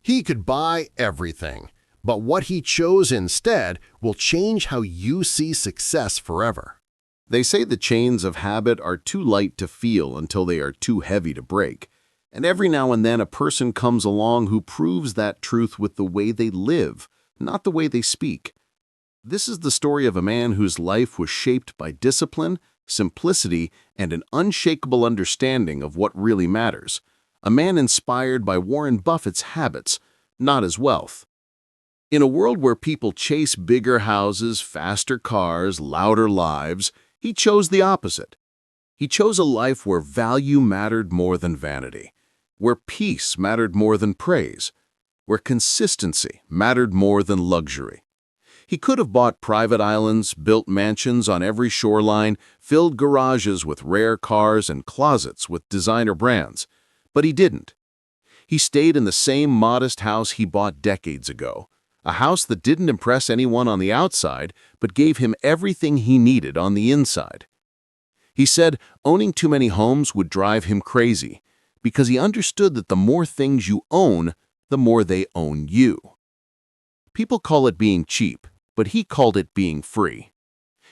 He could buy everything, but what he chose instead will change how you see success forever. They say the chains of habit are too light to feel until they are too heavy to break. And every now and then a person comes along who proves that truth with the way they live, not the way they speak. This is the story of a man whose life was shaped by discipline, simplicity, and an unshakable understanding of what really matters. A man inspired by Warren Buffett's habits, not his wealth. In a world where people chase bigger houses, faster cars, louder lives, he chose the opposite. He chose a life where value mattered more than vanity, where peace mattered more than praise, where consistency mattered more than luxury. He could have bought private islands, built mansions on every shoreline, filled garages with rare cars and closets with designer brands, but he didn't. He stayed in the same modest house he bought decades ago, a house that didn't impress anyone on the outside, but gave him everything he needed on the inside. He said owning too many homes would drive him crazy, because he understood that the more things you own, the more they own you. People call it being cheap, but he called it being free.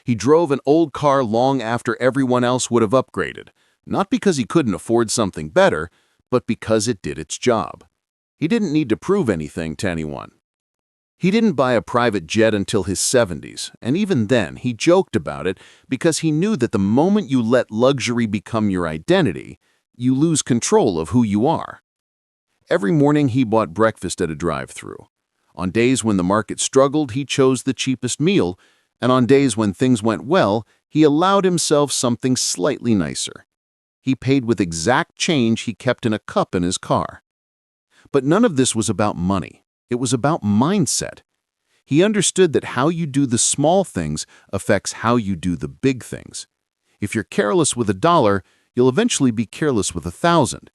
He drove an old car long after everyone else would have upgraded, not because he couldn't afford something better, but because it did its job. He didn't need to prove anything to anyone. He didn't buy a private jet until his 70s, and even then he joked about it because he knew that the moment you let luxury become your identity, you lose control of who you are. Every morning he bought breakfast at a drive-thru. On days when the market struggled, he chose the cheapest meal, and on days when things went well, he allowed himself something slightly nicer. He paid with exact change he kept in a cup in his car. But none of this was about money. It was about mindset. He understood that how you do the small things affects how you do the big things. If you're careless with $1, you'll eventually be careless with 1,000.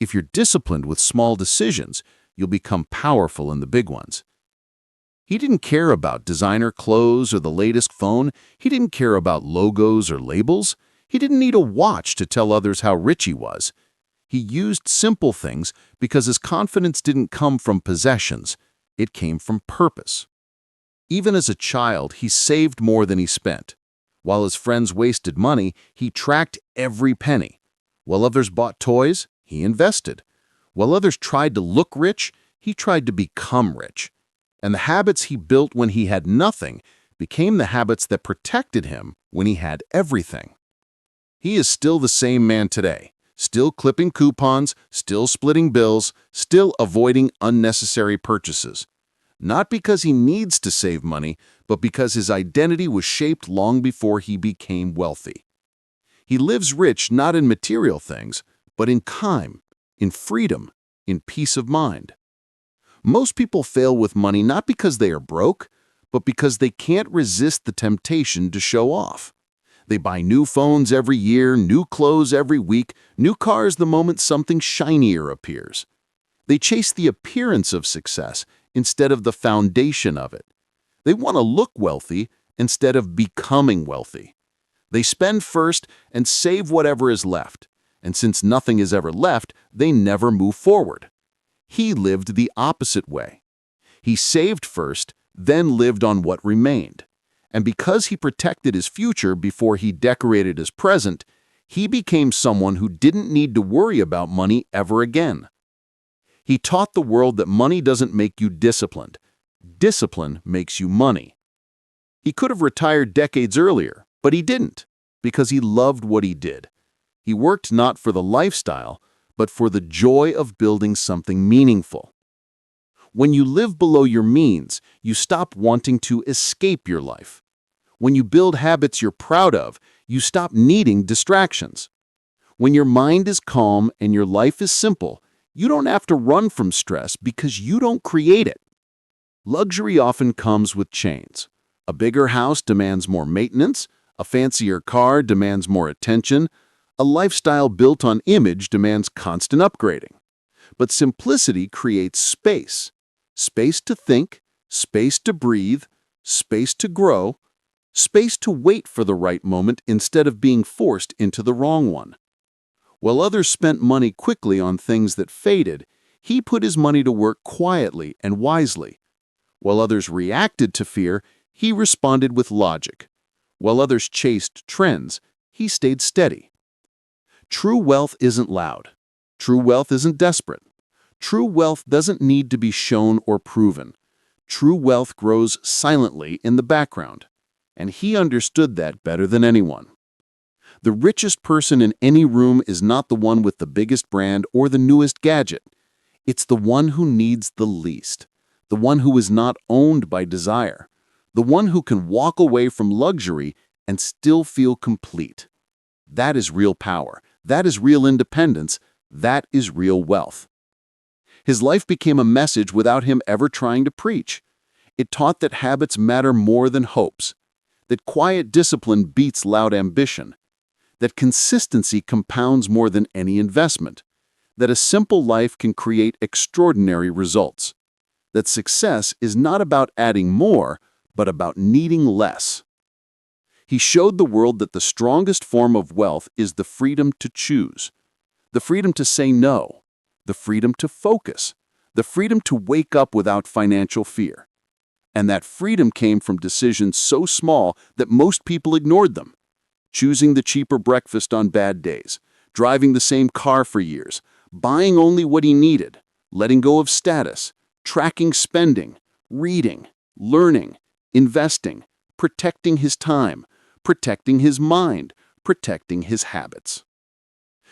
If you're disciplined with small decisions, you'll become powerful in the big ones. He didn't care about designer clothes or the latest phone. He didn't care about logos or labels. He didn't need a watch to tell others how rich he was. He used simple things because his confidence didn't come from possessions. It came from purpose. Even as a child, he saved more than he spent. While his friends wasted money, he tracked every penny. While others bought toys, he invested. While others tried to look rich, he tried to become rich. And the habits he built when he had nothing became the habits that protected him when he had everything. He is still the same man today. Still clipping coupons, still splitting bills, still avoiding unnecessary purchases. Not because he needs to save money, but because his identity was shaped long before he became wealthy. He lives rich not in material things, but in time, in freedom, in peace of mind. Most people fail with money not because they are broke, but because they can't resist the temptation to show off. They buy new phones every year, new clothes every week, new cars the moment something shinier appears. They chase the appearance of success instead of the foundation of it. They want to look wealthy instead of becoming wealthy. They spend first and save whatever is left. And since nothing is ever left, they never move forward. He lived the opposite way. He saved first, then lived on what remained. And because he protected his future before he decorated his present, he became someone who didn't need to worry about money ever again. He taught the world that money doesn't make you disciplined. Discipline makes you money. He could have retired decades earlier, but he didn't, because he loved what he did. He worked not for the lifestyle, but for the joy of building something meaningful. When you live below your means, you stop wanting to escape your life. When you build habits you're proud of, you stop needing distractions. When your mind is calm and your life is simple, you don't have to run from stress because you don't create it. Luxury often comes with chains. A bigger house demands more maintenance, a fancier car demands more attention, a lifestyle built on image demands constant upgrading. But simplicity creates space. Space to think, space to breathe, space to grow, space to wait for the right moment instead of being forced into the wrong one. While others spent money quickly on things that faded, He put his money to work quietly and wisely. While others reacted to fear, he responded with logic. While others chased trends, he stayed steady. True wealth isn't loud. True wealth isn't desperate. True wealth doesn't need to be shown or proven. True wealth grows silently in the background, and he understood that better than anyone. The richest person in any room is not the one with the biggest brand or the newest gadget. It's the one who needs the least, the one who is not owned by desire, the one who can walk away from luxury and still feel complete. That is real power. That is real independence. That is real wealth. His life became a message without him ever trying to preach. It taught that habits matter more than hopes, that quiet discipline beats loud ambition, that consistency compounds more than any investment, that a simple life can create extraordinary results, that success is not about adding more, but about needing less. He showed the world that the strongest form of wealth is the freedom to choose, the freedom to say no, the freedom to focus, the freedom to wake up without financial fear. And that freedom came from decisions so small that most people ignored them. Choosing the cheaper breakfast on bad days, driving the same car for years, buying only what he needed, letting go of status, tracking spending, reading, learning, investing, protecting his time, protecting his mind, protecting his habits.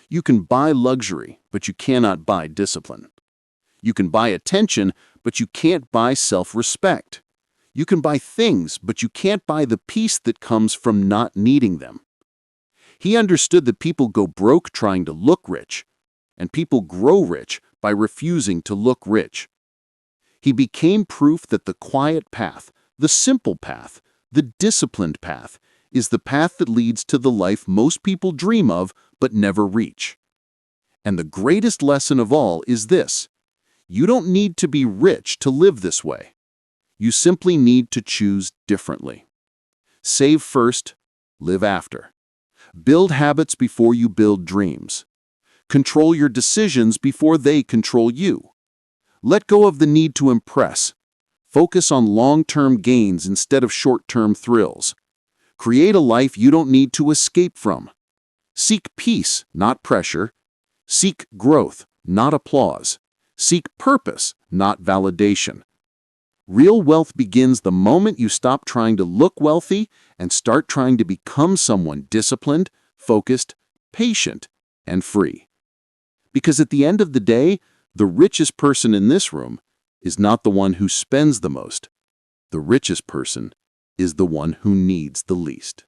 You can buy luxury, but you cannot buy discipline. You can buy attention, but you can't buy self-respect. You can buy things, but you can't buy the peace that comes from not needing them. He understood that people go broke trying to look rich, and people grow rich by refusing to look rich. He became proof that the quiet path, the simple path, the disciplined path, is the path that leads to the life most people dream of but never reach. And the greatest lesson of all is this: you don't need to be rich to live this way. You simply need to choose differently. Save first, live after. Build habits before you build dreams. Control your decisions before they control you. Let go of the need to impress. Focus on long-term gains instead of short-term thrills. Create a life you don't need to escape from. Seek peace, not pressure. Seek growth, not applause. Seek purpose, not validation. Real wealth begins the moment you stop trying to look wealthy and start trying to become someone disciplined, focused, patient, and free. Because at the end of the day, the richest person in this room is not the one who spends the most. The richest person is the one who needs the least.